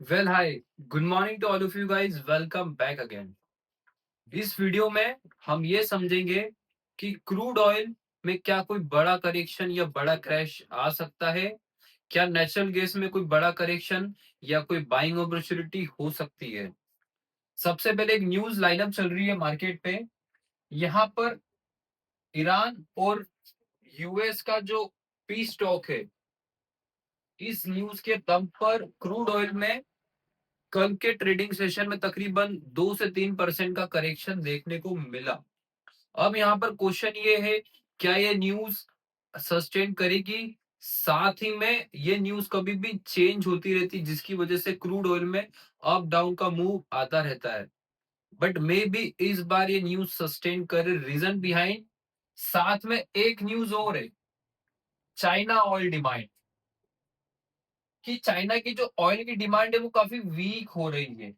Well hi, good morning to all of you guys, welcome back again. इस video में हम ये समझेंगे कि क्रूड ऑयल में क्या कोई बड़ा करेक्शन या बड़ा क्रैश आ सकता है। क्या नेचुरल गैस में कोई बड़ा करेक्शन या कोई बाइंग अपॉर्चुनिटी हो सकती है। सबसे पहले एक न्यूज लाइनअप चल रही है मार्केट पे। यहाँ पर ईरान और यूएस का जो पीस टॉक है, इस न्यूज के दम पर क्रूड ऑयल में कल के ट्रेडिंग सेशन में तकरीबन 2 से 3% का करेक्शन देखने को मिला। अब यहाँ पर क्वेश्चन ये है, क्या ये न्यूज सस्टेन करेगी। साथ ही में ये न्यूज कभी भी चेंज होती रहती, जिसकी वजह से क्रूड ऑयल में अप डाउन का मूव आता रहता है। बट मे बी इस बार ये न्यूज सस्टेन करे। रीजन बिहाइंड, साथ में एक न्यूज और है, चाइना ऑयल डिमांड। कि चाइना की जो ऑयल की डिमांड है वो काफी वीक हो रही है।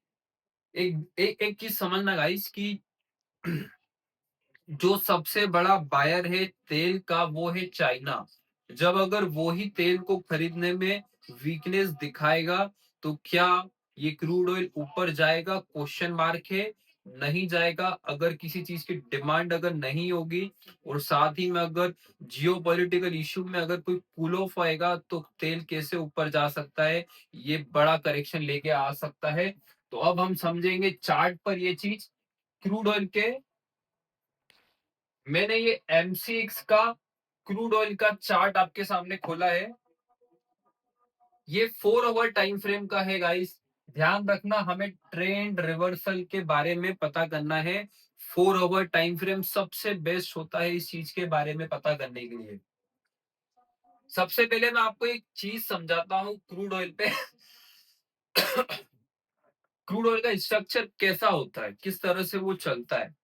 एक चीज समझना गाइस कि जो सबसे बड़ा बायर है तेल का वो है चाइना। जब अगर वो ही तेल को खरीदने में वीकनेस दिखाएगा तो क्या ये क्रूड ऑयल ऊपर जाएगा, क्वेश्चन मार्क है। नहीं जाएगा। अगर किसी चीज की डिमांड अगर नहीं होगी और साथ ही में अगर जियो पॉलिटिकल इश्यू में अगर कोई कूल ऑफ आएगा तो तेल कैसे ऊपर जा सकता है, ये बड़ा करेक्शन लेके आ सकता है। तो अब हम समझेंगे चार्ट पर ये चीज। क्रूड ऑयल के मैंने ये एमसीएक्स का क्रूड ऑयल का चार्ट आपके सामने खोला है। ये 4 आवर टाइम फ्रेम का है गाइस। ध्यान रखना, हमें ट्रेंड रिवर्सल के बारे में पता करना है। 4 आवर टाइम फ्रेम सबसे बेस्ट होता है इस चीज के बारे में पता करने के लिए। सबसे पहले मैं आपको एक चीज समझाता हूँ क्रूड ऑयल पे। क्रूड ऑयल का स्ट्रक्चर कैसा होता है, किस तरह से वो चलता है।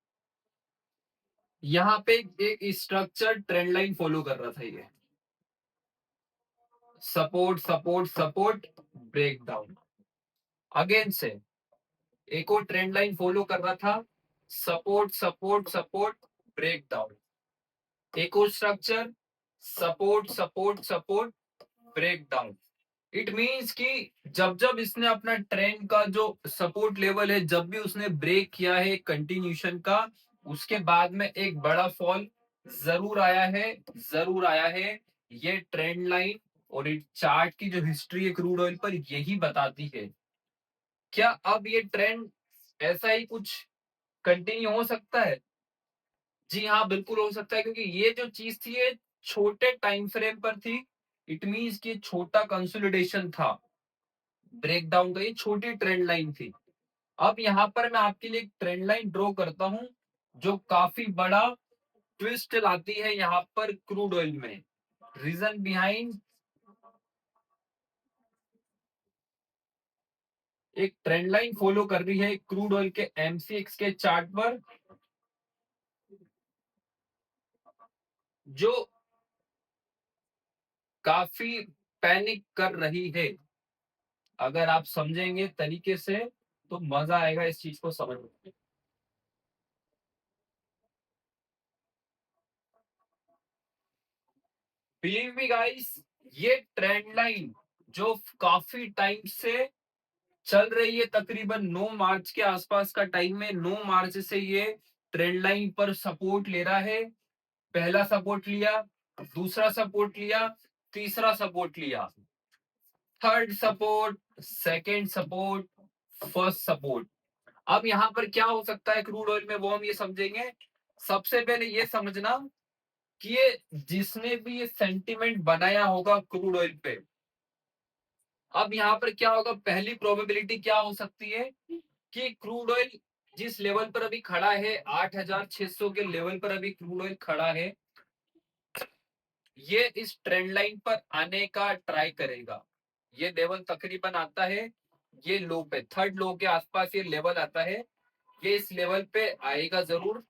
यहाँ पे एक स्ट्रक्चर ट्रेंड लाइन फॉलो कर रहा था ये। Support support support, break down, again से एक और ट्रेंड लाइन फॉलो कर रहा था। Support support support, break down, एक और structure, support support support, break down. It means कि जब जब इसने अपना ट्रेंड का जो सपोर्ट लेवल है, जब भी उसने ब्रेक किया है कंटिन्यूशन का, उसके बाद में एक बड़ा फॉल जरूर आया है, जरूर आया है। ये ट्रेंड लाइन और इस चार्ट की जो हिस्ट्री है क्रूड ऑयल पर यही बताती है। क्या अब ये ट्रेंड ऐसा ही कुछ कंटिन्यू हो सकता है? जी हाँ, बिल्कुल हो सकता है, क्योंकि ये जो चीज थी ये छोटे टाइम फ्रेम पर थी। इट मीन्स कि छोटा कंसोलिडेशन था। ब्रेकडाउन का ये छोटी ट्रेंड लाइन थी। अब यहाँ पर मैं आपके लिए एक ट्रेंड लाइन ड्रॉ करता हूं जो काफी बड़ा ट्विस्ट लाती है यहाँ पर क्रूड ऑयल में। रीजन बिहाइंड, एक ट्रेंड लाइन फॉलो कर रही है क्रूड ऑयल के एमसीएक्स के चार्ट पर, जो काफी पैनिक कर रही है। अगर आप समझेंगे तरीके से तो मजा आएगा इस चीज को समझने में। बिलीव मी गाइस, ये ट्रेंड लाइन जो काफी टाइम से चल रही है, तकरीबन 9 मार्च के आसपास का टाइम है। 9 मार्च से ये ट्रेंड लाइन पर सपोर्ट ले रहा है। पहला सपोर्ट लिया, दूसरा सपोर्ट लिया, तीसरा सपोर्ट लिया, third support, second support, first support. अब यहाँ पर क्या हो सकता है क्रूड ऑयल में वो हम ये समझेंगे। सबसे पहले ये समझना कि ये जिसने भी ये सेंटिमेंट बनाया होगा क्रूड ऑयल पे, अब यहाँ पर क्या होगा, पहली प्रोबेबिलिटी क्या हो सकती है कि क्रूड ऑयल जिस लेवल पर अभी खड़ा है, 8,600 के लेवल पर अभी क्रूड ऑयल खड़ा है, ये इस ट्रेंड लाइन पर आने का ट्राई करेगा। ये लेवल तकरीबन आता है, ये लो पे, थर्ड लो के आसपास ये लेवल आता है। ये इस लेवल पे आएगा जरूर।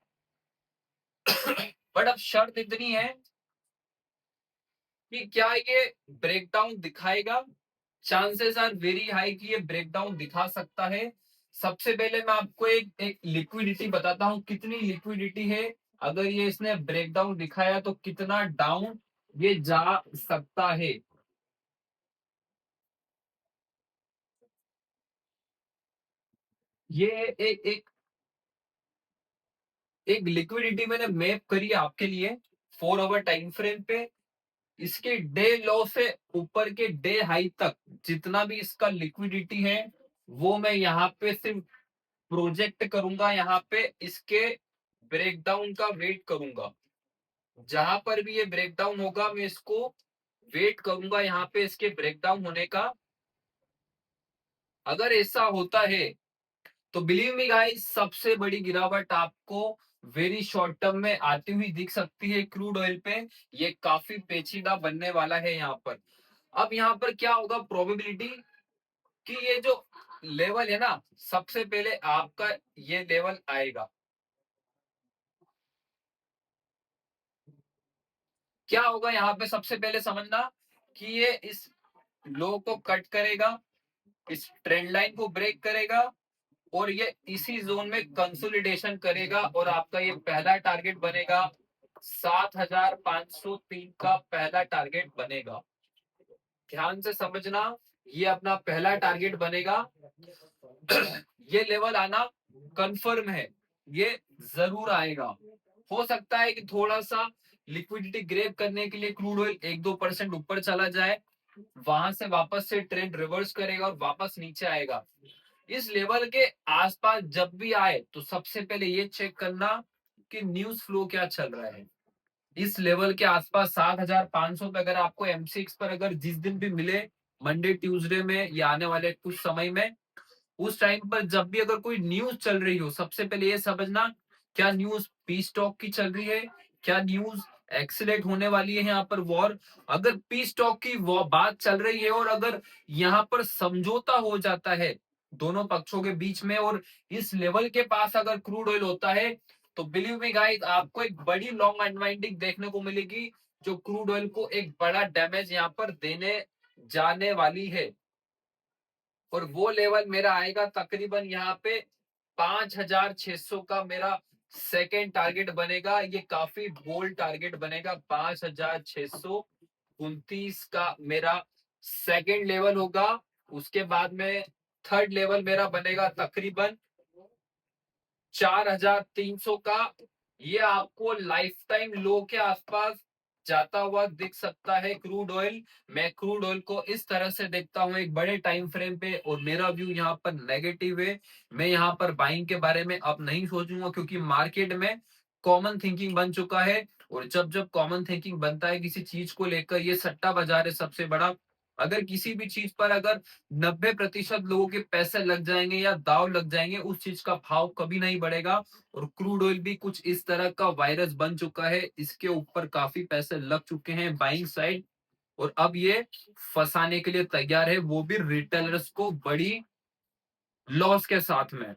बट अब शर्त इतनी है कि क्या ये ब्रेकडाउन दिखाएगा। चांसेस आर वेरी हाई कि ये ब्रेकडाउन दिखा सकता है। सबसे पहले मैं आपको एक लिक्विडिटी बताता हूं, कितनी लिक्विडिटी है। अगर ये इसने ब्रेकडाउन दिखाया तो कितना डाउन ये जा सकता है। ये एक एक एक लिक्विडिटी मैंने मैप करी है आपके लिए 4 आवर टाइम फ्रेम पे। इसके डे लो से ऊपर के डे हाई तक जितना भी इसका लिक्विडिटी है वो मैं यहाँ पे सिर्फ प्रोजेक्ट करूंगा, यहाँ पे इसके ब्रेकडाउन का वेट करूंगा। जहां पर भी ये ब्रेकडाउन होगा मैं इसको वेट करूंगा यहाँ पे इसके ब्रेकडाउन होने का। अगर ऐसा होता है तो बिलीव मी गाइस, सबसे बड़ी गिरावट आपको वेरी शॉर्ट टर्म में आती हुई दिख सकती है क्रूड ऑयल पे। ये काफी पेचीदा बनने वाला है यहाँ पर। अब यहाँ पर क्या होगा, प्रोबेबिलिटी कि ये जो लेवल है ना, सबसे पहले आपका ये लेवल आएगा। क्या होगा यहाँ पे, सबसे पहले समझना कि ये इस लो को कट करेगा, इस ट्रेंड लाइन को ब्रेक करेगा और ये इसी जोन में कंसोलिडेशन करेगा और आपका ये पहला टारगेट बनेगा 7503 का पहला टारगेट बनेगा। ध्यान से समझना, ये अपना पहला टारगेट बनेगा। ये लेवल आना कंफर्म है, ये जरूर आएगा। हो सकता है कि थोड़ा सा लिक्विडिटी ग्रैब करने के लिए क्रूड ऑयल 1-2% ऊपर चला जाए, वहां से वापस से ट्रेंड रिवर्स करेगा और वापस नीचे आएगा। इस लेवल के आसपास जब भी आए तो सबसे पहले ये चेक करना कि न्यूज फ्लो क्या चल रहा है। इस लेवल के आसपास 7500 पे अगर आपको एमसीएक्स पर अगर जिस दिन भी मिले, मंडे ट्यूसडे में या आने वाले कुछ समय में, उस टाइम पर जब भी अगर कोई न्यूज चल रही हो, सबसे पहले ये समझना क्या न्यूज पीस टॉक की चल रही है, क्या न्यूज एक्सीलेट होने वाली है यहाँ पर वॉर। अगर पीस टॉक की वो बात चल रही है और अगर यहाँ पर समझौता हो जाता है दोनों पक्षों के बीच में और इस लेवल के पास अगर क्रूड ऑयल होता है, तो बिलीव मी गाइस, आपको एक बड़ी लॉन्ग अनवाइंडिंग देखने को मिलेगी जो क्रूड ऑयल को एक बड़ा डैमेज यहाँ पर देने जाने वाली है। और वो लेवल मेरा आएगा तकरीबन यहाँ पे 5600 का मेरा सेकेंड टारगेट बनेगा। ये काफी बोल्ड टारगेट बनेगा। 5629 का मेरा सेकेंड लेवल होगा। उसके बाद में थर्ड लेवल मेरा बनेगा तकरीबन 4300 का। ये आपको लाइफ टाइम लो के आसपास जाता हुआ दिख सकता है क्रूड ऑयल। मैं क्रूड ऑयल को इस तरह से देखता हूं एक बड़े टाइम फ्रेम पे और मेरा व्यू यहाँ पर नेगेटिव है। मैं यहाँ पर बाइंग के बारे में अब नहीं सोचूंगा क्योंकि मार्केट में कॉमन थिंकिंग बन चुका है। और जब जब कॉमन थिंकिंग बनता है किसी चीज को लेकर, ये सट्टा बाजार है सबसे बड़ा। अगर किसी भी चीज पर अगर 90% लोगों के पैसे लग जाएंगे या दाव लग जाएंगे, उस चीज का भाव कभी नहीं बढ़ेगा। और क्रूड ऑयल भी कुछ इस तरह का वायरस बन चुका है, इसके ऊपर काफी पैसे लग चुके हैं बाइंग साइड। और अब ये फंसाने के लिए तैयार है, वो भी रिटेलर्स को बड़ी लॉस के साथ में।